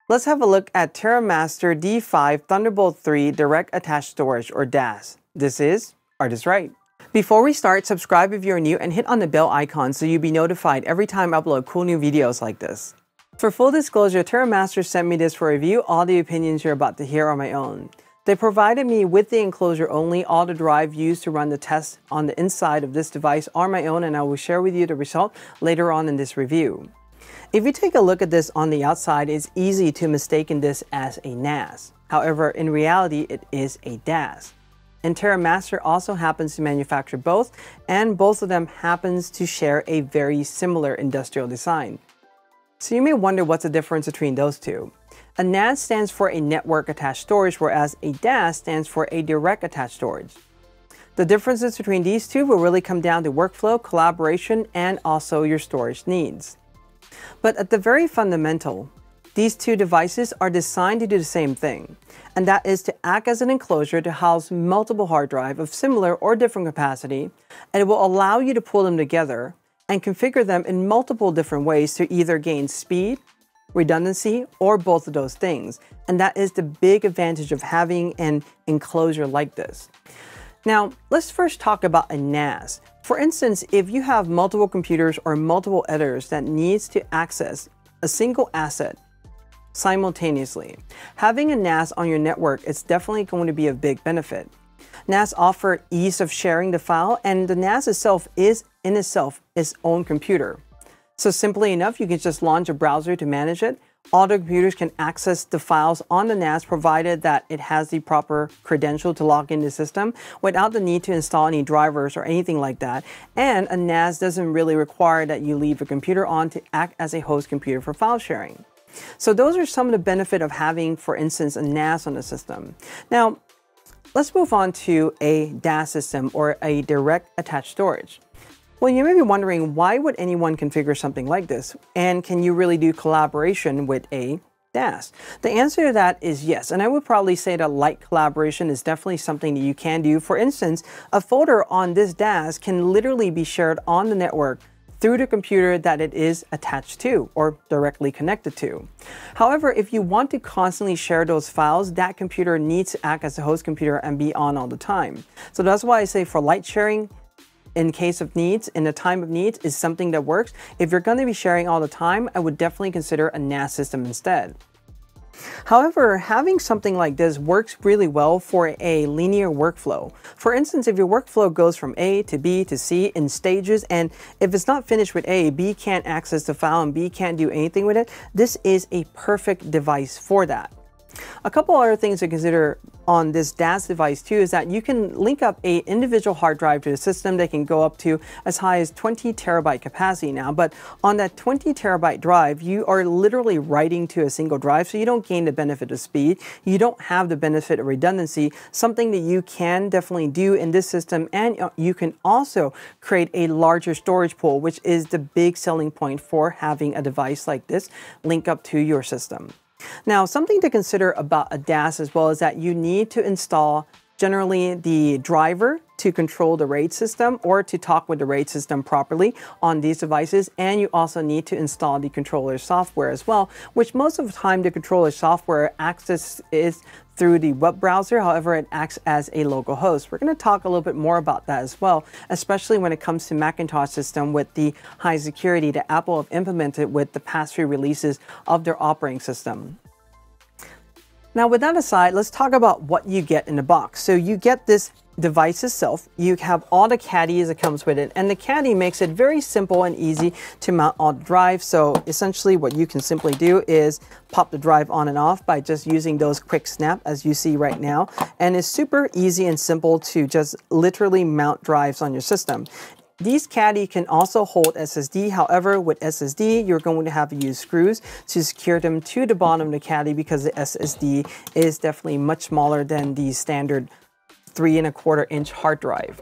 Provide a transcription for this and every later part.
Let's have a look at Terra-Master D5 Thunderbolt 3 Direct Attached Storage, or DAS. This is ArtIsRight. Before we start, subscribe if you're new and hit on the bell icon so you'll be notified every time I upload cool new videos like this. For full disclosure, Terra-Master sent me this for review. All the opinions you're about to hear are my own. They provided me with the enclosure only. All the drive used to run the test on the inside of this device are my own, and I will share with you the result later on in this review. If you take a look at this on the outside, it's easy to mistake this as a NAS. However, in reality, it is a DAS. And Terra-Master also happens to manufacture both, and both of them happens to share a very similar industrial design. So you may wonder what's the difference between those two. A NAS stands for a network attached storage, whereas a DAS stands for a direct attached storage. The differences between these two will really come down to workflow, collaboration, and also your storage needs. But at the very fundamental, these two devices are designed to do the same thing, and that is to act as an enclosure to house multiple hard drives of similar or different capacity, and it will allow you to pull them together and configure them in multiple different ways to either gain speed, redundancy, or both of those things. And that is the big advantage of having an enclosure like this. Now, let's first talk about a NAS. For instance, if you have multiple computers or multiple editors that needs to access a single asset simultaneously, having a NAS on your network is definitely going to be a big benefit. NAS offer ease of sharing the file, and the NAS itself is in itself its own computer. So simply enough, you can just launch a browser to manage it. All the computers can access the files on the NAS provided that it has the proper credential to log in the system without the need to install any drivers or anything like that. And a NAS doesn't really require that you leave a computer on to act as a host computer for file sharing. So those are some of the benefits of having, for instance, a NAS on the system. Now, let's move on to a DAS system, or a direct attached storage. Well, you may be wondering, why would anyone configure something like this? And can you really do collaboration with a DAS? The answer to that is yes. And I would probably say that light collaboration is definitely something that you can do. For instance, a folder on this DAS can literally be shared on the network through the computer that it is attached to or directly connected to. However, if you want to constantly share those files, that computer needs to act as a host computer and be on all the time. So that's why I say for light sharing, in case of needs, in the time of needs, is something that works. If you're going to be sharing all the time, I would definitely consider a NAS system instead. However, having something like this works really well for a linear workflow. For instance, if your workflow goes from A to B to C in stages, and if it's not finished with A, B can't access the file and B can't do anything with it, this is a perfect device for that. A couple other things to consider on this DAS device too is that you can link up an individual hard drive to the system that can go up to as high as 20 terabyte capacity now. But on that 20 terabyte drive, you are literally writing to a single drive, so you don't gain the benefit of speed. You don't have the benefit of redundancy, something that you can definitely do in this system. And you can also create a larger storage pool, which is the big selling point for having a device like this link up to your system. Now, something to consider about a DAS as well is that you need to install generally the driver to control the RAID system or to talk with the RAID system properly on these devices. And you also need to install the controller software as well, which most of the time the controller software access is through the web browser. However, it acts as a local host. We're going to talk a little bit more about that as well, especially when it comes to Macintosh system with the high security that Apple have implemented with the past few releases of their operating system. Now, with that aside, let's talk about what you get in the box. So you get this device itself, you have all the caddies that comes with it, and the caddy makes it very simple and easy to mount on the drive. So essentially what you can simply do is pop the drive on and off by just using those quick snap as you see right now. And it's super easy and simple to just literally mount drives on your system. These caddy can also hold SSD. However, with SSD, you're going to have to use screws to secure them to the bottom of the caddy because the SSD is definitely much smaller than the standard 3¼ inch hard drive.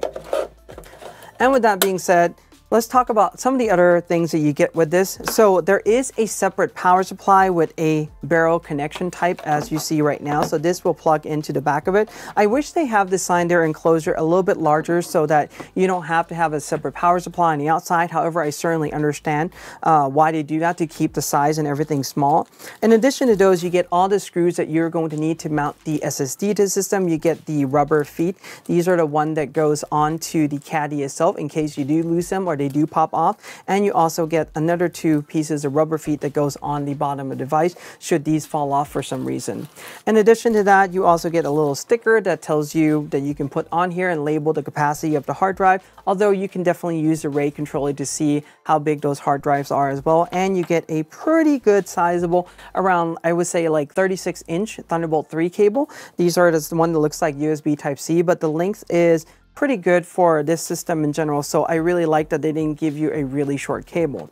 And with that being said, Let's talk about some of the other things that you get with this. So there is a separate power supply with a barrel connection type, as you see right now. So this will plug into the back of it. I wish they have designed their enclosure a little bit larger so that you don't have to have a separate power supply on the outside. However, I certainly understand why they do that, to keep the size and everything small. In addition to those, you get all the screws that you're going to need to mount the SSD to the system. You get the rubber feet. These are the one that goes onto the caddy itself in case you do lose them or they do pop off. And you also get another 2 pieces of rubber feet that goes on the bottom of the device should these fall off for some reason. In addition to that, you also get a little sticker that tells you that you can put on here and label the capacity of the hard drive, although you can definitely use the RAID controller to see how big those hard drives are as well. And you get a pretty good sizable, around, I would say, like 36-inch Thunderbolt 3 cable. These are the one that looks like USB Type-C, but the length is pretty good for this system in general, so I really like that they didn't give you a really short cable.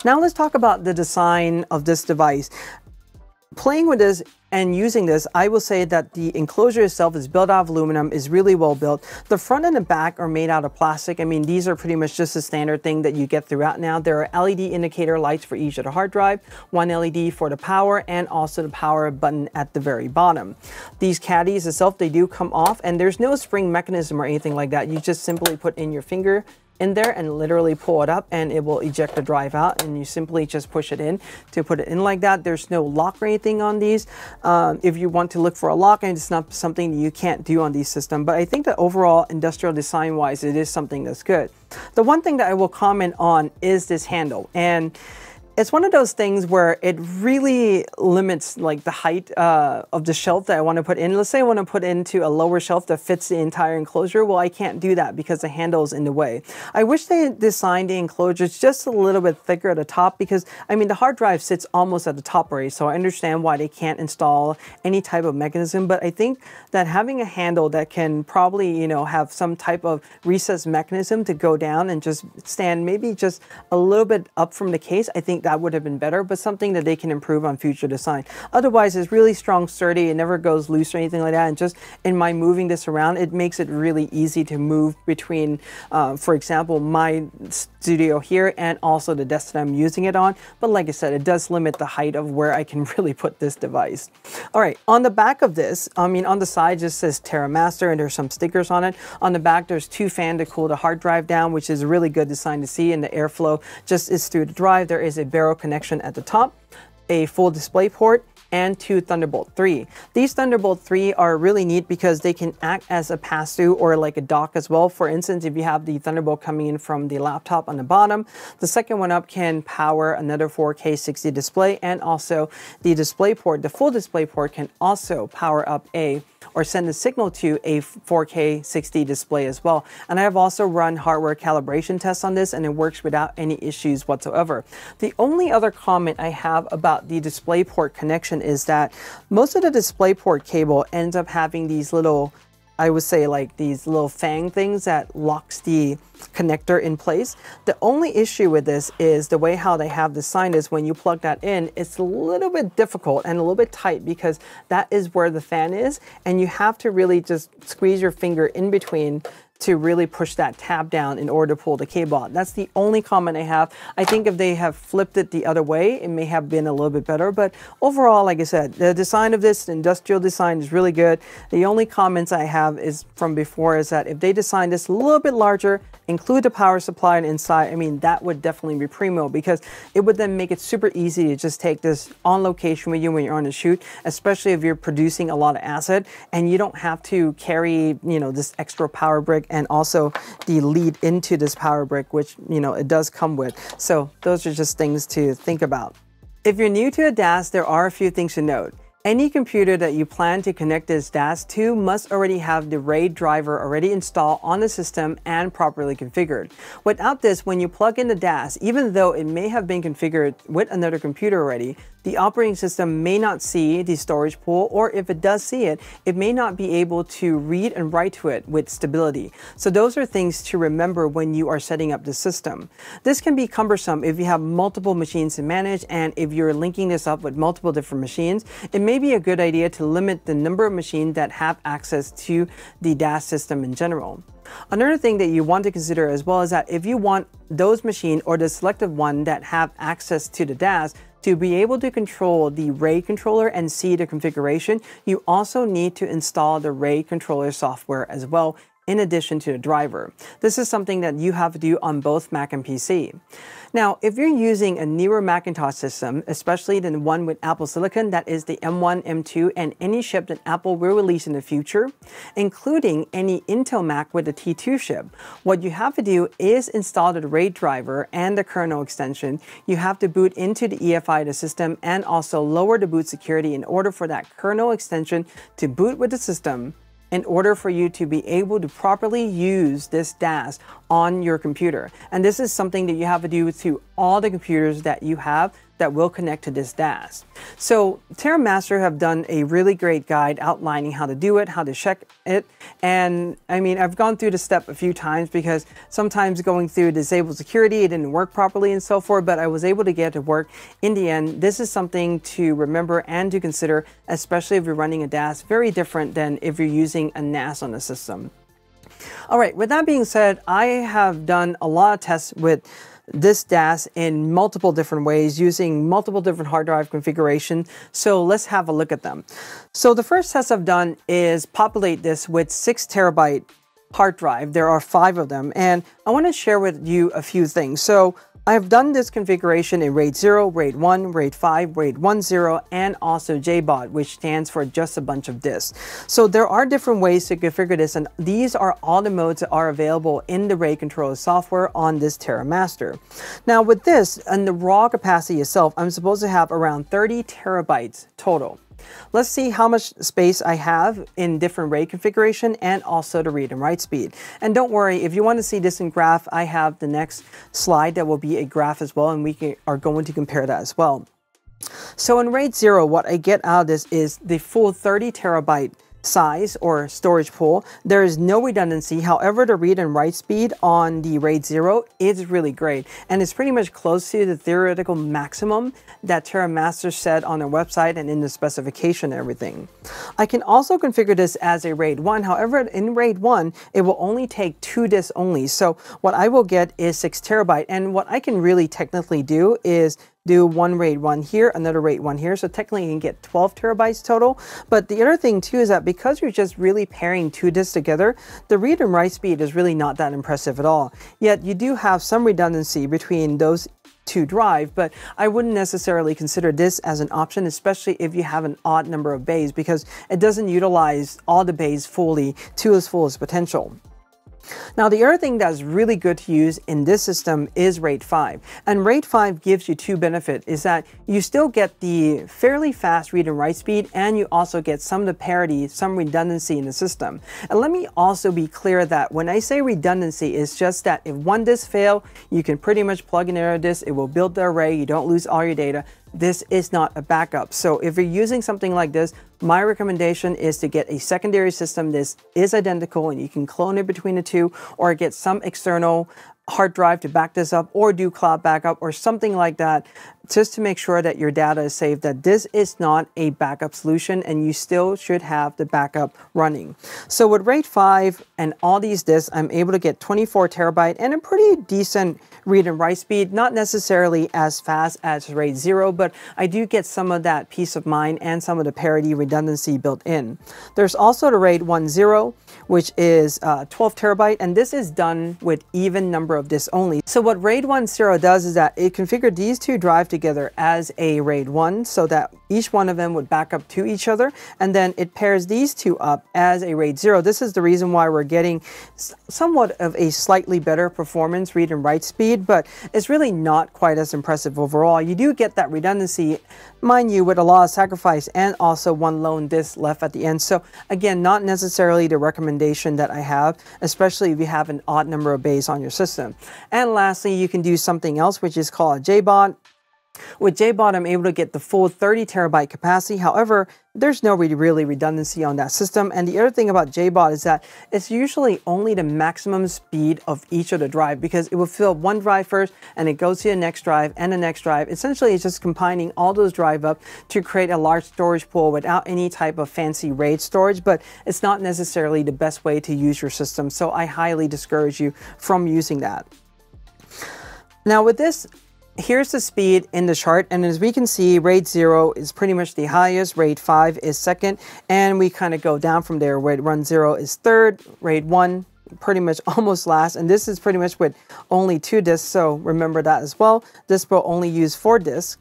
Now let's talk about the design of this device. Playing with this and using this, I will say that the enclosure itself is built out of aluminum, is really well built. The front and the back are made out of plastic. I mean, these are pretty much just a standard thing that you get throughout now. There are LED indicator lights for each of the hard drive, 1 LED for the power, and also the power button at the very bottom. These caddies itself, they do come off, and there's no spring mechanism or anything like that. You just simply put in your finger in there and literally pull it up and it will eject the drive out, and you simply just push it in to put it in like that. There's no lock or anything on these. If you want to look for a lock, and it's not something that you can't do on these systems, but I think that overall industrial design wise, it is something that's good. The one thing that I will comment on is this handle, and it's one of those things where it really limits like the height of the shelf that I want to put in. Let's say I want to put into a lower shelf that fits the entire enclosure. Well, I can't do that because the handle is in the way. I wish they designed the enclosures just a little bit thicker at the top, because I mean the hard drive sits almost at the top already, so I understand why they can't install any type of mechanism. But I think that having a handle that can probably, you know, have some type of recessed mechanism to go down and just stand maybe just a little bit up from the case, I think that would have been better, but something that they can improve on future design. Otherwise, it's really strong, sturdy, it never goes loose or anything like that, and just in my moving this around, it makes it really easy to move between, for example, my studio here and also the desk that I'm using it on. But like I said, it does limit the height of where I can really put this device. All right, on the back of this, I mean, on the side just says Terra-Master and there's some stickers on it. On the back, there's 2 fans to cool the hard drive down, which is a really good design to see, and the airflow just is through the drive. There is a barrel connection at the top, a full display port, and 2 Thunderbolt 3. These Thunderbolt 3 are really neat because they can act as a pass-through or like a dock as well. For instance, if you have the Thunderbolt coming in from the laptop on the bottom, the second one up can power another 4K 60 display, and also the display port, the full display port, can also power up or send a signal to a 4K 60 display as well. And I have also run hardware calibration tests on this, and it works without any issues whatsoever. The only other comment I have about the DisplayPort connection is that most of the DisplayPort cable ends up having these little, I would say like these little fang things that locks the connector in place. The only issue with this is the way how they have designed is when you plug that in, it's a little bit difficult and a little bit tight because that is where the fan is, and you have to really just squeeze your finger in between to really push that tab down in order to pull the cable out. That's the only comment I have. I think if they have flipped it the other way, it may have been a little bit better, but overall, like I said, the design of this, the industrial design, is really good. The only comments I have is from before is that if they design this a little bit larger, include the power supply and inside, I mean, that would definitely be primo, because it would then make it super easy to just take this on location with you when you're on a shoot, especially if you're producing a lot of asset and you don't have to carry, you know, this extra power brick and also the lead into this power brick, which, you know, it does come with. So those are just things to think about. If you're new to a DAS, there are a few things to note. Any computer that you plan to connect this DAS to must already have the RAID driver already installed on the system and properly configured. Without this, when you plug in the DAS, even though it may have been configured with another computer already, the operating system may not see the storage pool, or if it does see it, it may not be able to read and write to it with stability. So those are things to remember when you are setting up the system. This can be cumbersome if you have multiple machines to manage, and if you're linking this up with multiple different machines, it may be a good idea to limit the number of machines that have access to the DAS system in general. Another thing that you want to consider as well is that if you want those machines or the selected one that have access to the DAS to be able to control the RAID controller and see the configuration, you also need to install the RAID controller software as well, in addition to the driver. This is something that you have to do on both Mac and PC. Now, if you're using a newer Macintosh system, especially the one with Apple Silicon, that is the M1, M2, and any chip that Apple will release in the future, including any Intel Mac with the T2 chip, what you have to do is install the RAID driver and the kernel extension. You have to boot into the EFI of the system and also lower the boot security in order for that kernel extension to boot with the system, in order for you to be able to properly use this DAS on your computer. And this is something that you have to do to all the computers that you have that will connect to this DAS. So Terra-Master have done a really great guide outlining how to do it, how to check it. And I mean, I've gone through the step a few times because sometimes going through disabled security, it didn't work properly and so forth, but I was able to get it to work in the end. This is something to remember and to consider, especially if you're running a DAS, very different than if you're using a NAS on the system. All right, with that being said, I have done a lot of tests with this DAS in multiple different ways using multiple different hard drive configurations. So let's have a look at them. So the first test I've done is populate this with 6 terabyte hard drive. There are 5 of them, and I want to share with you a few things. So I've done this configuration in RAID 0, RAID 1, RAID 5, RAID 1.0, and also JBOD, which stands for just a bunch of disks. So there are different ways to configure this, and these are all the modes that are available in the RAID controller software on this Terra-Master. Now with this, and the raw capacity itself, I'm supposed to have around 30 terabytes total. Let's see how much space I have in different RAID configuration and also the read and write speed. And don't worry, if you want to see this in graph, I have the next slide that will be a graph as well, and we are going to compare that as well. So in RAID 0, what I get out of this is the full 30 terabyte size or storage pool. There is no redundancy. However, the read and write speed on the RAID 0 is really great, and it's pretty much close to the theoretical maximum that Terra-Master said on their website and in the specification and everything. I can also configure this as a RAID 1. However, in RAID 1, it will only take 2 disks only. So what I will get is 6 terabyte, and what I can really technically do is do one RAID 1 here, another RAID 1 here. So technically you can get 12 terabytes total. But the other thing too is that because you're just really pairing 2 disks together, the read and write speed is really not that impressive at all. Yet you do have some redundancy between those 2 drives, but I wouldn't necessarily consider this as an option, especially if you have an odd number of bays, because it doesn't utilize all the bays fully to its fullest potential. Now, the other thing that's really good to use in this system is RAID 5. And RAID 5 gives you 2 benefits, is that you still get the fairly fast read and write speed, and you also get some of the parity, some redundancy in the system. And let me also be clear that when I say redundancy, it's just that if one disk fails, you can pretty much plug in another disk, it will build the array, you don't lose all your data. This is not a backup. So if you're using something like this, my recommendation is to get a secondary system that is identical and you can clone it between the 2, or get some external hard drive to back this up, or do cloud backup or something like that, just to make sure that your data is safe, that this is not a backup solution and you still should have the backup running. So with RAID 5 and all these disks, I'm able to get 24 terabyte and a pretty decent read and write speed, not necessarily as fast as RAID 0, but I do get some of that peace of mind and some of the parity redundancy built in. There's also the RAID 1.0, which is 12 terabyte, and this is done with even number of disks only. So what RAID 1.0 does is that it configured these 2 drives together as a RAID 1 so that each one of them would back up to each other, and then it pairs these 2 up as a RAID 0. This is the reason why we're getting somewhat of a slightly better performance read and write speed, but it's really not quite as impressive overall. You do get that redundancy, mind you, with a lot of sacrifice and also one lone disk left at the end. So again, not necessarily the recommendation that I have, especially if you have an odd number of bays on your system. And lastly, you can do something else, which is called a JBOD. With JBOD, I'm able to get the full 30 terabyte capacity. However, there's no really redundancy on that system. And the other thing about JBOD is that it's usually only the maximum speed of each of the drive, because it will fill one drive first and it goes to the next drive and the next drive. Essentially, it's just combining all those drive up to create a large storage pool without any type of fancy RAID storage, but it's not necessarily the best way to use your system. So I highly discourage you from using that. Now with this, here's the speed in the chart, and as we can see, RAID 0 is pretty much the highest, RAID 5 is second, and we kind of go down from there. RAID 0 is third, RAID 1 pretty much almost last, and this is pretty much with only 2 disks, so remember that as well. This will only use 4 disks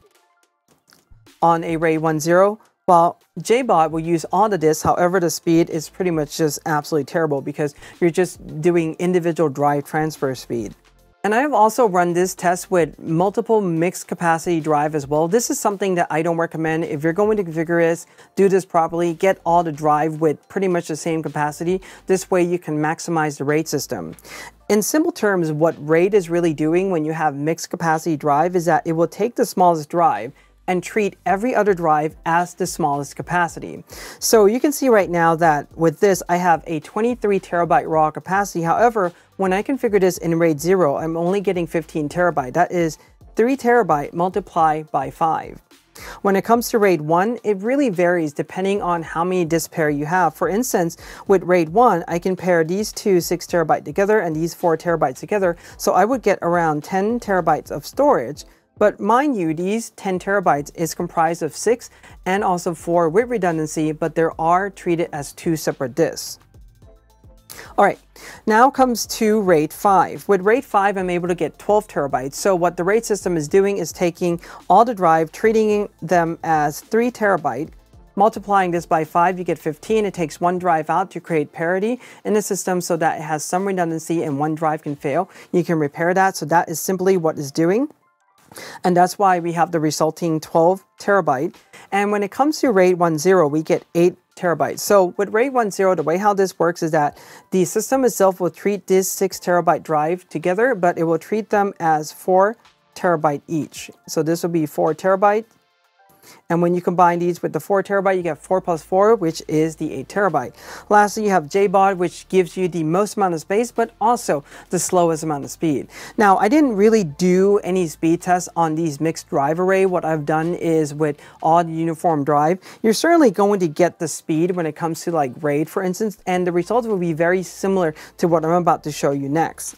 on a RAID 10, while JBOD will use all the disks. However, the speed is pretty much just absolutely terrible because you're just doing individual drive transfer speed. And I have also run this test with multiple mixed capacity drive as well. This is something that I don't recommend. If you're going to configure this, do this properly, get all the drive with pretty much the same capacity. This way you can maximize the RAID system. In simple terms, what RAID is really doing when you have mixed capacity drive is that it will take the smallest drive and treat every other drive as the smallest capacity. So you can see right now that with this, I have a 23 terabyte raw capacity. However, when I configure this in RAID 0, I'm only getting 15 terabyte. That is 3 terabyte multiplied by 5. When it comes to RAID 1, it really varies depending on how many disk pair you have. For instance, with RAID 1, I can pair these two 6 terabyte together and these 4 terabytes together. So I would get around 10 terabytes of storage. But mind you, these 10 terabytes is comprised of 6 and also 4 with redundancy, but they are treated as 2 separate disks. All right, now comes to RAID 5. With RAID 5, I'm able to get 12 terabytes. So what the RAID system is doing is taking all the drive, treating them as 3 terabyte, multiplying this by 5, you get 15. It takes one drive out to create parity in the system so that it has some redundancy and one drive can fail. You can repair that. So that is simply what it's doing. And that's why we have the resulting 12 terabyte. And when it comes to RAID 10, we get 8 terabytes. So with RAID 10, the way how this works is that the system itself will treat this 6 terabyte drive together, but it will treat them as 4 terabyte each. So this will be 4 terabyte. And when you combine these with the 4 terabyte, you get 4 plus 4, which is the 8 terabyte. Lastly, you have JBOD, which gives you the most amount of space, but also the slowest amount of speed. Now, I didn't really do any speed tests on these mixed drive array. What I've done is with all uniform drive, you're certainly going to get the speed when it comes to like RAID, for instance, and the results will be very similar to what I'm about to show you next.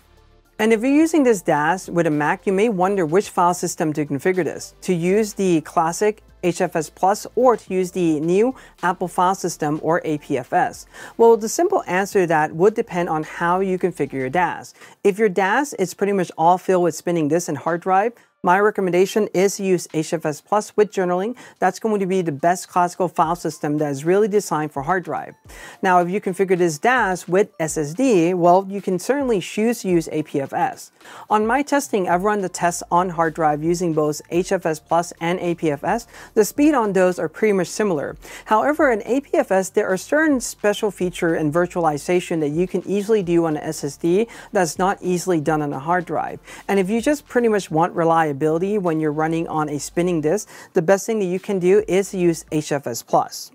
And if you're using this DAS with a Mac, you may wonder which file system to configure this. To use the classic HFS Plus or to use the new Apple file system or APFS? Well, the simple answer to that would depend on how you configure your DAS. If your DAS is pretty much all filled with spinning disk and hard drive, my recommendation is to use HFS Plus with journaling. That's going to be the best classical file system that is really designed for hard drive. Now, if you configure this DAS with SSD, well, you can certainly choose to use APFS. On my testing, I've run the tests on hard drive using both HFS Plus and APFS. The speed on those are pretty much similar. However, in APFS, there are certain special feature and virtualization that you can easily do on an SSD that's not easily done on a hard drive. And if you just pretty much want reliability when you're running on a spinning disk, the best thing that you can do is to use HFS Plus.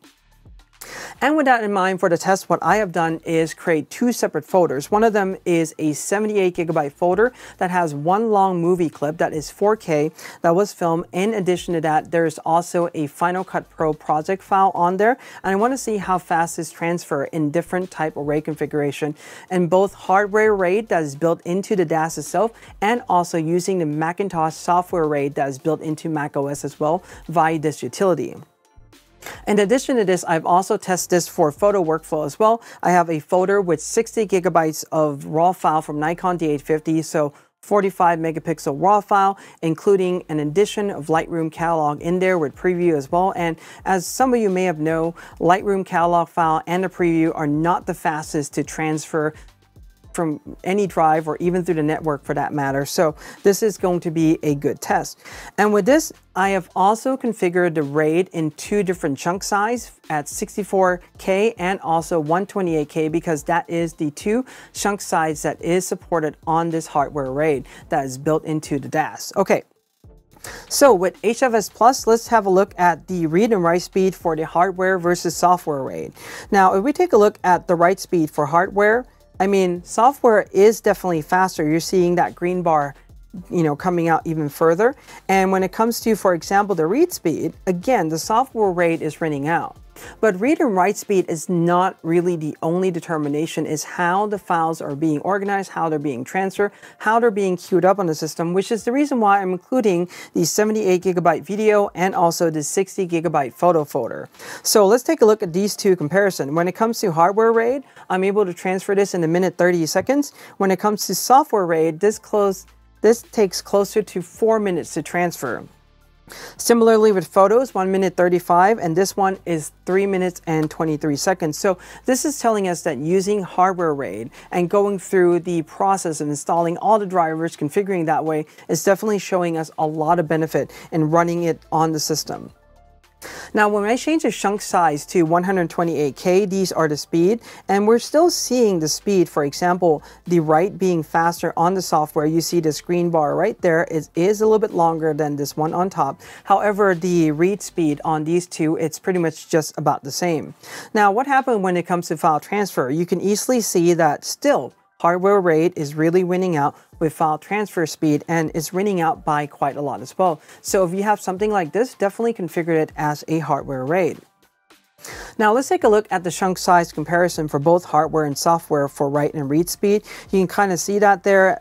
And with that in mind, for the test, what I have done is create 2 separate folders. One of them is a 78 gigabyte folder that has one long movie clip that is 4K that was filmed. In addition to that, there's also a Final Cut Pro project file on there. And I want to see how fast this transfer in different type array configuration and both hardware RAID that is built into the DAS itself and also using the Macintosh software RAID that is built into macOS as well via this utility. In addition to this, I've also tested this for photo workflow as well. I have a folder with 60 gigabytes of raw file from Nikon D850, so 45 megapixel raw file, including an addition of Lightroom catalog in there with preview as well. And as some of you may have known, Lightroom catalog file and the preview are not the fastest to transfer from any drive or even through the network for that matter. So this is going to be a good test. And with this, I have also configured the RAID in 2 different chunk size at 64K and also 128K because that is the 2 chunk size that is supported on this hardware RAID that is built into the DAS. Okay. So with HFS Plus, let's have a look at the read and write speed for the hardware versus software RAID. Now, if we take a look at the write speed for hardware, I mean, software is definitely faster. You're seeing that green bar, coming out even further. And when it comes to, for example, the read speed, again, the software RAID is running out. But read and write speed is not really the only determination. Is how the files are being organized, how they're being transferred, how they're being queued up on the system, which is the reason why I'm including the 78 gigabyte video and also the 60 gigabyte photo folder. So let's take a look at these two comparisons. When it comes to hardware RAID, I'm able to transfer this in a minute 30 seconds. When it comes to software RAID, this takes closer to 4 minutes to transfer. Similarly with photos, 1 minute 35, and this one is 3 minutes and 23 seconds. So this is telling us that using hardware RAID and going through the process of installing all the drivers, configuring that way, is definitely showing us a lot of benefit in running it on the system. Now, when I change the chunk size to 128K, these are the speed, and we're still seeing the speed. For example, the write being faster on the software. You see the screen bar right there is a little bit longer than this one on top. However, the read speed on these two, it's pretty much just about the same. Now, what happened when it comes to file transfer? You can easily see that still hardware RAID is really winning out with file transfer speed, and it's winning out by quite a lot as well. So if you have something like this, definitely configure it as a hardware RAID. Now let's take a look at the chunk size comparison for both hardware and software for write and read speed. You can kind of see that there.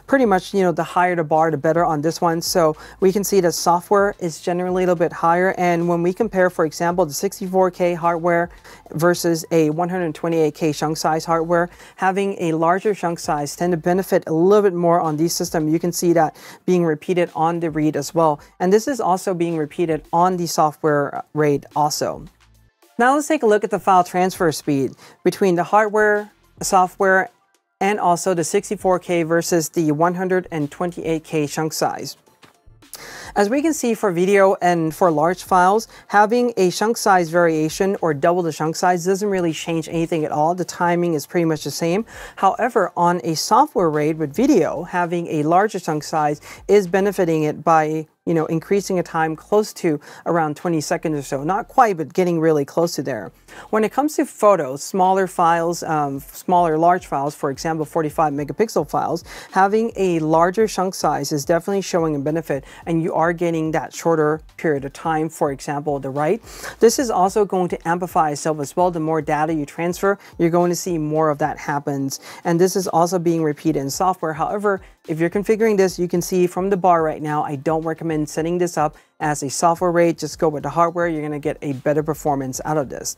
Pretty much, the higher the bar, the better on this one. So we can see that software is generally a little bit higher. And when we compare, for example, the 64K hardware versus a 128K chunk size hardware, having a larger chunk size tend to benefit a little bit more on these systems. You can see that being repeated on the read as well. And this is also being repeated on the software RAID also. Now let's take a look at the file transfer speed between the hardware, software, and also the 64K versus the 128K chunk size. As we can see for video and for large files, having a chunk size variation or double the chunk size doesn't really change anything at all. The timing is pretty much the same. However, on a software RAID with video, having a larger chunk size is benefiting it by increasing a time close to around 20 seconds or so. Not quite, but getting really close to there. When it comes to photos, smaller files, large files, for example, 45 megapixel files, having a larger chunk size is definitely showing a benefit, and you are getting that shorter period of time, for example, the write. This is also going to amplify itself as well. The more data you transfer, you're going to see more of that happens. And this is also being repeated in software. However, if you're configuring this, you can see from the bar right now, I don't recommend setting this up as a software RAID. Just go with the hardware. You're going to get a better performance out of this.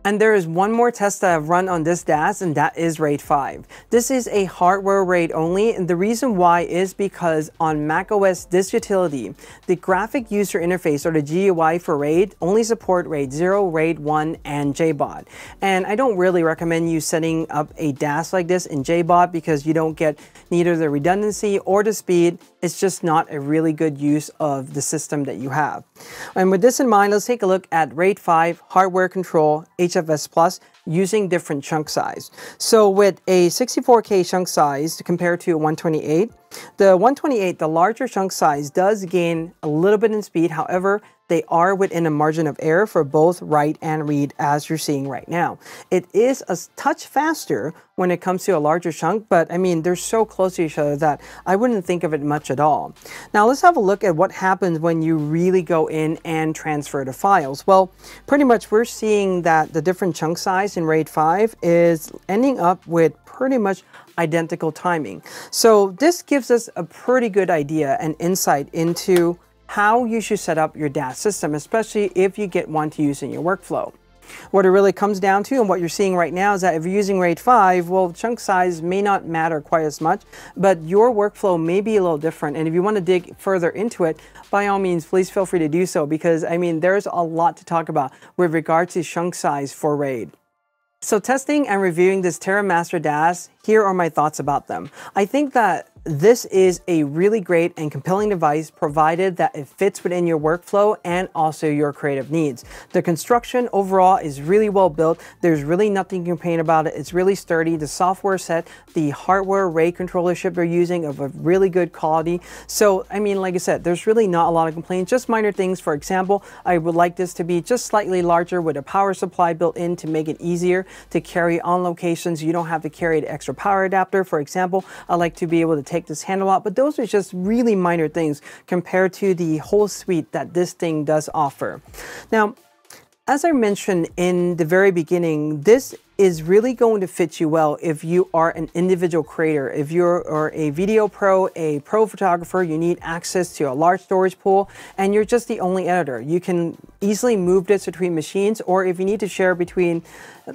And there is one more test that I've run on this DAS, and that is RAID 5. This is a hardware RAID only, and the reason why is because on macOS this utility, the graphic user interface or the GUI for RAID only support RAID 0, RAID 1, and JBOD. And I don't really recommend you setting up a DAS like this in JBOD because you don't get neither the redundancy or the speed. It's just not a really good use of the system that you have. And with this in mind, let's take a look at RAID 5 hardware control HFS Plus using different chunk size. So with a 64K chunk size compared to a 128, the 128, the larger chunk size does gain a little bit in speed. However, they are within a margin of error for both write and read, as you're seeing right now. It is a touch faster when it comes to a larger chunk, but I mean, they're so close to each other that I wouldn't think of it much at all. Now let's have a look at what happens when you really go in and transfer the files. Well, pretty much we're seeing that the different chunk size in RAID 5 is ending up with pretty much identical timing. So this gives us a pretty good idea and insight into how you should set up your DAS system, especially if you get one to use in your workflow. What it really comes down to and what you're seeing right now is that if you're using RAID 5, well, chunk size may not matter quite as much, but your workflow may be a little different. And if you want to dig further into it, by all means, please feel free to do so, because I mean, there's a lot to talk about with regard to chunk size for RAID. So testing and reviewing this Terra-Master DAS, here are my thoughts about them. I think that this is a really great and compelling device, provided that it fits within your workflow and also your creative needs. The construction overall is really well built. There's really nothing you can complain about it. It's really sturdy. The software set, the hardware array controller chip they're using of a really good quality. So, I mean, like I said, there's really not a lot of complaints, just minor things. For example, I would like this to be just slightly larger with a power supply built in to make it easier to carry on locations. You don't have to carry the extra power adapter. For example, I like to be able to take this handle out, but those are just really minor things compared to the whole suite that this thing does offer. Now, as I mentioned in the very beginning, this is really going to fit you well if you are an individual creator. If you're a video pro, a pro photographer, you need access to a large storage pool, and you're just the only editor. You can easily move this between machines, or if you need to share between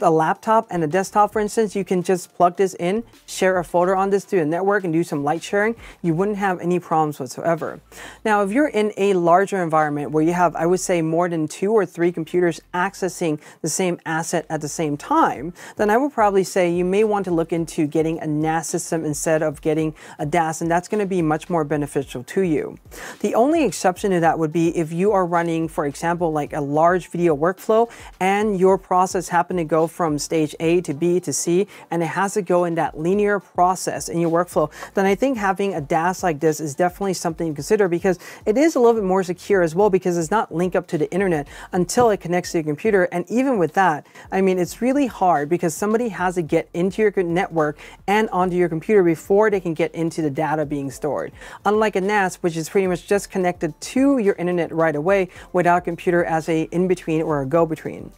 a laptop and a desktop, for instance, you can just plug this in, share a folder on this to a network, and do some light sharing. You wouldn't have any problems whatsoever. Now, if you're in a larger environment where you have, I would say, more than 2 or 3 computers accessing the same asset at the same time, then I would probably say you may want to look into getting a NAS system instead of getting a DAS, and that's going to be much more beneficial to you. The only exception to that would be if you are running, for example, like a large video workflow and your process happened to go from stage A to B to C, and it has to go in that linear process in your workflow, then I think having a DAS like this is definitely something to consider, because it is a little bit more secure as well, because it's not linked up to the internet until it connects to your computer. And even with that, I mean, it's really hard because somebody has to get into your network and onto your computer before they can get into the data being stored. Unlike a NAS, which is pretty much just connected to your internet right away without a computer as a in-between or a go-between.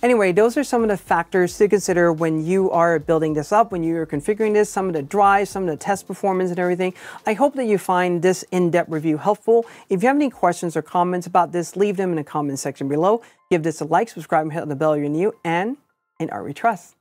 Anyway, those are some of the factors to consider when you are building this up, when you're configuring this, some of the drives, some of the test performance and everything. I hope that you find this in-depth review helpful. If you have any questions or comments about this, leave them in the comment section below. Give this a like, subscribe, and hit on the bell if you're new, and in Art we trust.